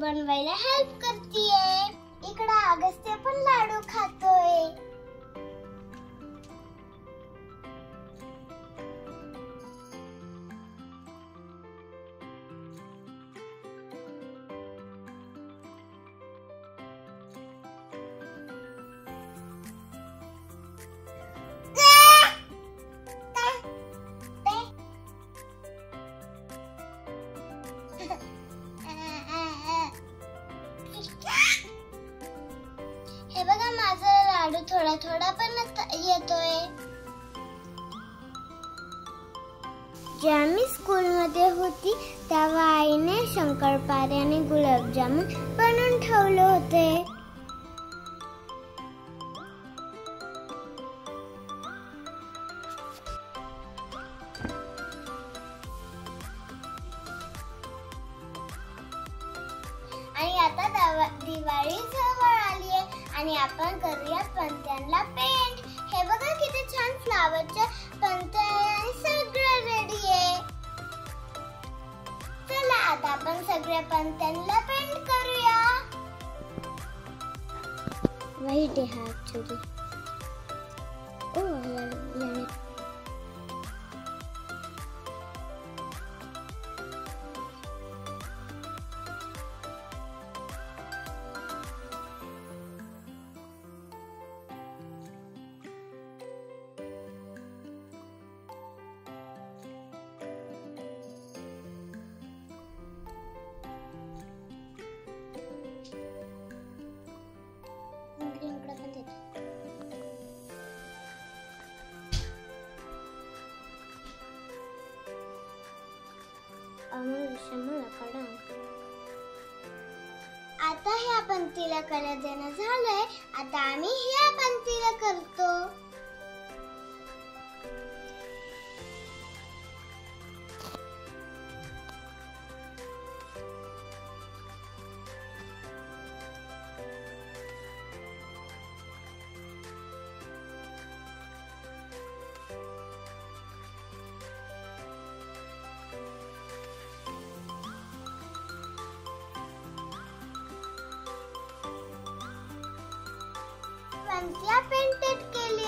बनवायला हेल्प करतीये. इकडे अगस्त्य पण लाडू खातोय. हे बघा माझा लाडू थोडा थोडा पण येतोय. जेव्हा मी स्कूलमध्ये होती तेव्हा आईने शंकरपाळे आणि गुलाबजामुन बनवून ठेवले होते. आणि आता दिवाळी जवळ आली आहे आणि आपण करूया पणत्यांना पेंट. हे बघा किती छान फ्लावरच्या पणत्या आणि सगळं रेडी आहे. चला आता आपण सगळ्या पणत्यांना पेंट करूया. वाईट आहे हा ऍक्च्युली. आता ह्या पंक्तीला कलर देणं झालंय. आता आम्ही ह्या पंक्तीला करतो. पंक्त्या पेंटेड केली